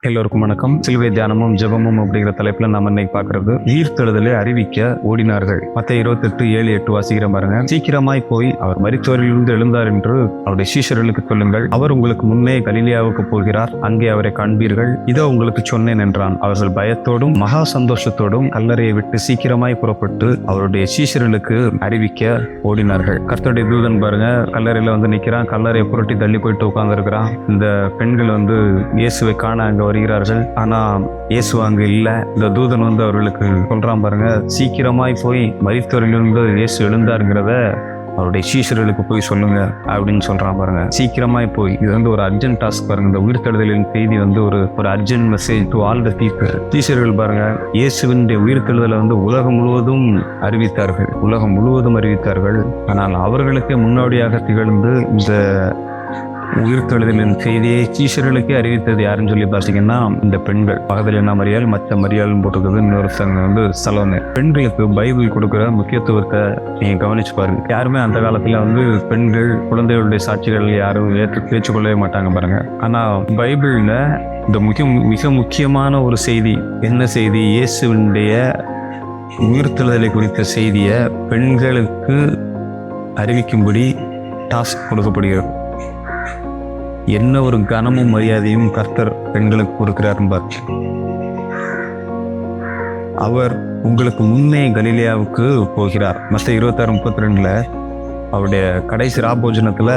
எல்லோருக்கும் வணக்கம். சிலுவை தியானமும் ஜெபமும் அப்படிங்கிற தலைப்புல நம்ம இன்னைக்கு பாக்குறது உயிர்த்தெழுதலை அறிவிக்க ஓடினார்கள். மத்தேயு 28:7-8 வாசிக்கிற பாருங்க. சீக்கிரமாய் போய் அவர் மரித்தோரிலிருந்து எழுந்தார் என்று அவருடைய சீஷர்களுக்கு சொல்லுங்கள். அவர் உங்களுக்கு முன்னே கலிலேயாவுக்கு போகிறார், அங்கே அவரை காண்பீர்கள். இதோ உங்களுக்கு சொன்னேன் என்றான். அவர்கள் பயத்தோடும் மகா சந்தோஷத்தோடும் கல்லறையை விட்டு சீக்கிரமாய் புறப்பட்டு அவருடைய சீஷர்களுக்கு அறிவிக்க ஓடினார்கள். கர்த்தருடைய தூதன் பாருங்க கல்லறையில நிக்கிறான். கல்லறையை புரட்டி தள்ளி போயிட்டு உட்கார்ந்து இருக்கிறான். இந்த பெண்கள் இயேசுவை காண அங்க வருகிறார்கள். ஆனா இயேசு அங்க இல்ல. இந்த தூதன் அவர்களுக்கு சொல்றான் பாருங்க, சீக்கிரமாய் போய் மரித்தோரிலிருந்து இயேசு எழுந்தாருங்கிறத அவருடைய சீஷர்களுக்கு போய் சொல்லுங்க அப்படின்னு சொல்றான் பாருங்க. சீக்கிரமாய் போய், இது ஒரு அர்ஜென்ட் டாஸ்க் பாருங்க. இந்த உயிர்த்தெழுதலின் செய்தி ஒரு urgent message to all the people. சீஷர்கள் பாருங்க இயேசுவின் உயிர்த்தெழுதலை உலகம் முழுவதும் அறிவித்தார்கள். ஆனால் அவர்களுக்கு முன்னோடியாக திகழ்ந்து இந்த உயிர்த்தெழுதலின் செய்தியை சீஷர்களுக்கே அறிவித்தது யாருன்னு சொல்லி பார்த்தீங்கன்னா இந்த பெண்கள். பக்கத்தில் என்ன மரியாள், மற்ற மரியாள்னு போட்டுருக்குது. இன்னொருத்தங்க சலோமே. பெண்களுக்கு பைபிள் கொடுக்குற முக்கியத்துவத்தை நீங்க கவனிச்சு பாருங்க. யாருமே அந்த காலத்துல பெண்கள் குழந்தைகளுடைய சாட்சிகள் யாரும் ஏற்றுக்கொள்ளவே மாட்டாங்க பாருங்க. ஆனா பைபிள்ல இந்த மிக முக்கியமான ஒரு செய்தி, என்ன செய்தி? இயேசுவினுடைய உயிர்த்தெழுதலை குறித்த செய்தியை பெண்களுக்கு அறிவிக்கும்படி டாஸ்க் கொடுக்கப்படுகிறது. என்ன ஒரு கனமும் மரியாதையும் கர்த்தர் பெண்களுக்கு கொடுக்கிறார். அவர் உங்களுக்கு முன்னே கலிலேயாவுக்கு போகிறார். மத்தேயு 26:32 அவருடைய கடைசி ராபோஜனத்துல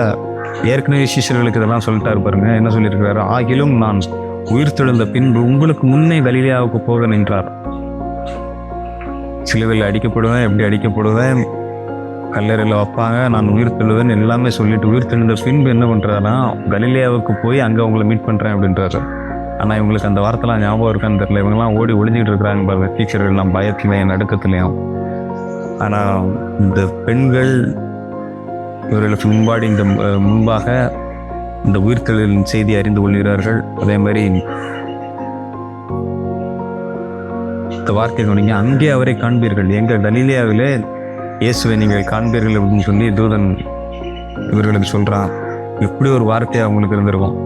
ஏற்கனவே சீஷர்களுக்கு இதெல்லாம் சொல்லிட்டாரு பாருங்க. என்ன சொல்லியிருக்கிறாரு? ஆகிலும் நான் உயிர்த்தெழுந்த பின்பு உங்களுக்கு முன்னே கலிலேயாவுக்கு போக நின்றார். சிலுவையில் அடிக்கப்படுவேன், எப்படி அடிக்கப்படுவேன், கல்லறையில் வைப்பாங்க, நான் உயிர்த்தெழுவேன் எல்லாமே சொல்லிட்டு உயிர்த்தெழுந்த பின்பு என்ன பண்றாருன்னா கலிலேயாவுக்கு போய் அங்கே அவங்கள மீட் பண்றேன் அப்படின்றாரு. ஆனா இவங்களுக்கு அந்த வார்த்தைலாம் ஞாபகம் இருக்கான்னு தெரியல. இவங்கெல்லாம் ஓடி ஒளிஞ்சிட்டு இருக்கிறாங்க பாருங்க, டீச்சர்கள்லாம் பயத்துலையும் நடுக்கத்துலையும். ஆனா இந்த பெண்கள் இவர்களுக்கு முன்பாக இந்த உயிர்த்தெழுதலின் செய்தி அறிந்து கொள்கிறார்கள். அதே மாதிரி இந்த வார்த்தை சொன்னீங்க, அங்கே அவரை காண்பீர்கள். எங்க கலிலேயாவிலே இயேசுவை நீங்கள் காண்பீர்கள் அப்படின்னு சொல்லி தூதன் இவர்களுக்கு சொல்றான். எப்படி ஒரு வார்த்தை அவங்களுக்கு இருந்திருக்கும்.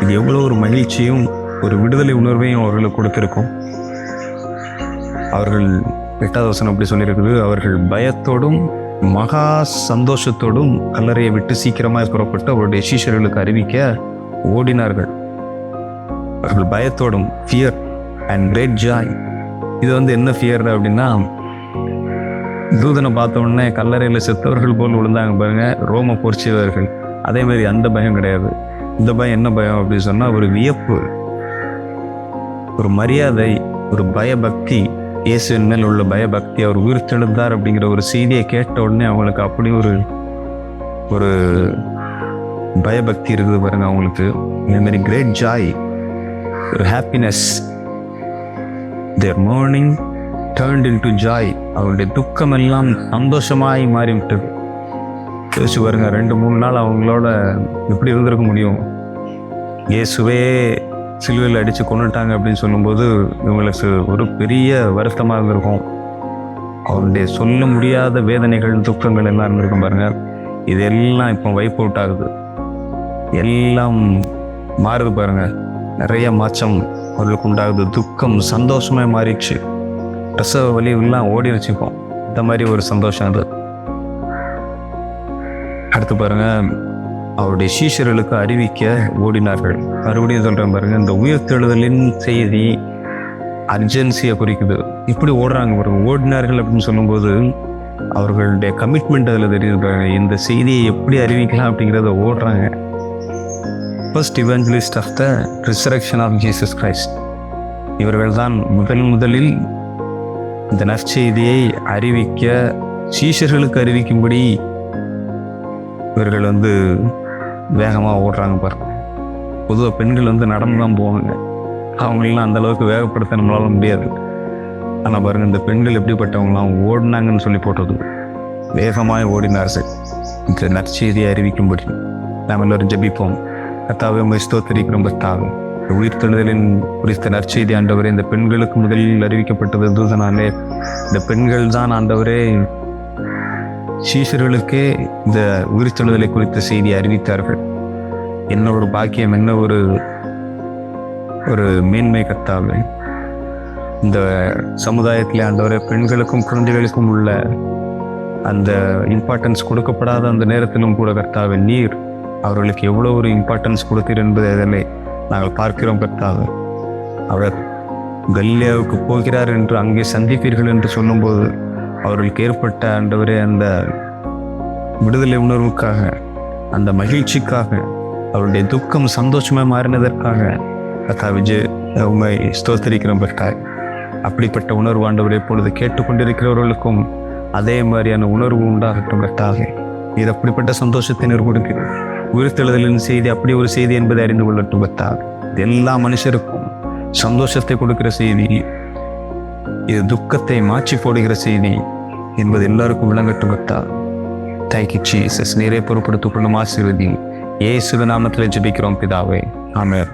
இது எவ்வளவு ஒரு மகிழ்ச்சியும் ஒரு விடுதலை உணர்வையும் அவர்களுக்கு கொடுத்திருக்கும். அவர்கள் 8வது வசனம் அப்படி சொல்லியிருக்குது, அவர்கள் பயத்தோடும் மகா சந்தோஷத்தோடும் கல்லறையை விட்டு சீக்கிரமாக புறப்பட்டு அவருடைய சீஷர்களுக்கு அறிவிக்க ஓடினார்கள். அவர்கள் பயத்தோடும், ஃபியர் அண்ட் கிரேட் ஜாய். இது என்ன ஃபியர் அப்படின்னா, தூதனை பார்த்த உடனே கல்லறையில செத்தவர்கள் போல் விழுந்தாங்க பாருங்க ரோம போர்ச்சியவர்கள். அதே மாதிரி அந்த பயம் கிடையாது. இந்த பயம் என்ன பயம் அப்படின்னு சொன்னா, ஒரு வியப்பு, ஒரு மரியாதை, ஒரு பயபக்தி. இயேசுவின் மேல் உள்ள பயபக்தி. அவர் உயிர்த்தெழுந்தார் அப்படிங்கிற ஒரு செய்தியை கேட்ட உடனே அவங்களுக்கு அப்படி ஒரு பயபக்தி இருக்குது பாருங்க அவங்களுக்கு. இந்த மாதிரி கிரேட் ஜாய், ஒரு ஹாப்பினஸ். தேர் மார்னிங் turned into joy. அவருடைய துக்கம் எல்லாம் சந்தோஷமாய் மாறிவிட்டது. யோசிச்சு பாருங்க, 2-3 நாள் அவங்களோட எப்படி இருந்திருக்க முடியும்? இயேசுவே சிலுவையில் அடிச்சு கொண்டுட்டாங்க அப்படின்னு சொல்லும்போது இவங்களுக்கு ஒரு பெரிய வருத்தமாக இருந்திருக்கும். அவருடைய சொல்ல முடியாத வேதனைகள், துக்கங்கள் எல்லாம் இருந்திருக்கும் பாருங்க. இதெல்லாம் இப்போ வைப் அவுட் ஆகுது, எல்லாம் மாறுது பாருங்க. நிறைய மாற்றம் அவர்களுக்கு உண்டாகுது. துக்கம் சந்தோஷமா மாறிடுச்சு. பிரசவ வலி எல்லாம் ஓடி வச்சுப்போம். இந்த மாதிரி ஒரு சந்தோஷம் அது. அடுத்து பாருங்க, அவருடைய சீஷர்களுக்கு அறிவிக்க ஓடினார்கள். மறுபடியும் சொல்றேன் பாருங்க, இந்த உயிர்த்தெழுதலின் செய்தி அர்ஜென்சியை குறிக்குது. இப்படி ஓடுறாங்க பாருங்க. ஓடினார்கள் அப்படின்னு சொல்லும்போது அவர்களுடைய கமிட்மெண்ட் அதில் தெரியுது பாருங்க. இந்த செய்தியை எப்படி அறிவிக்கலாம் அப்படிங்கிறத ஓடுறாங்க. First evangelist of the resurrection of Jesus Christ. இவர்கள் தான் முதலில் இந்த நற்செய்தியை அறிவிக்க, சீஷர்களுக்கு அறிவிக்கும்படி இவர்கள் வேகமாக ஓடுறாங்க பாருங்க. பொதுவாக பெண்கள் நடந்து தான் போவாங்க. அவங்களெலாம் அந்த அளவுக்கு வேகப்படுத்த நம்மளால முடியாது. ஆனால் பாருங்க, இந்த பெண்கள் எப்படிப்பட்டவங்களாம் ஓடினாங்கன்னு சொல்லி போட்டது. வேகமாக ஓடினார்கள் இந்த நற்செய்தியை அறிவிக்கும்படி. நாம் எல்லோரும் ஜெபிப்போம். கர்த்தாவே, உம்மை ஸ்தோத்திரிக்கிறோம். கர்த்தாவே, உயிர்த்தெழுதலின் குறித்த நற்செய்தி ஆண்டவரே இந்த பெண்களுக்கு முதலில் அறிவிக்கப்பட்டது தூதனாலே. இந்த பெண்கள் தான் ஆண்டவரே சீஷர்களுக்கே இந்த உயிர்த்தெழுதலை குறித்த செய்தியை அறிவித்தார்கள். என்ன ஒரு பாக்கியம், என்ன ஒரு ஒரு மேன்மை கர்த்தாவே. இந்த சமுதாயத்தில் ஆண்டவரே பெண்களுக்கும் குழந்தைகளுக்கும் உள்ள அந்த இம்பார்ட்டன்ஸ் கொடுக்கப்படாத அந்த நேரத்திலும் கூட கர்த்தாவே நீர் அவர்களுக்கு எவ்வளோ ஒரு இம்பார்ட்டன்ஸ் கொடுத்தீர் என்பதை அதில் நாங்கள் பார்க்கிறோம் கர்த்தாவே. அவர் கலிலேயாவுக்கு போகிறார் என்று அங்கே சந்திப்பீர்கள் என்று சொல்லும்போது அவர்களுக்கு ஏற்பட்ட ஆண்டவரே அந்த விடுதலை உணர்வுக்காக, அந்த மகிழ்ச்சிக்காக, அவருடைய துக்கம் சந்தோஷமாக மாறினதற்காக கர்த்தாவே உண்மை ஸ்தோத்திரிக்கிறோம் கர்த்தாவே. அப்படிப்பட்ட உணர்வு ஆண்டவரே இப்பொழுது கேட்டுக்கொண்டிருக்கிறவர்களுக்கும் அதே மாதிரியான உணர்வு உண்டாகட்டும் கர்த்தாவே. இது அப்படிப்பட்ட சந்தோஷத்தை நீர் கொடுக்கிறோம். உயிர்த்தெழுதலின் செய்தி அப்படி ஒரு செய்தி என்பதை அறிந்து கொள்ளட்டும் கர்த்தாவே. எல்லா மனுஷருக்கும் சந்தோஷத்தை கொடுக்கிற செய்தி, இது துக்கத்தை மாற்றி போடுகிற செய்தி என்பது எல்லாருக்கும் விளங்கட்டும் கர்த்தாவே. Thank you Jesus. நீரே பொறுப்படுத்திக் கொள்ளும் ஆசீர்வதி. இயேசுவின் நாமத்தில் ஜெபிக்கிறோம் பிதாவே. ஆமென்.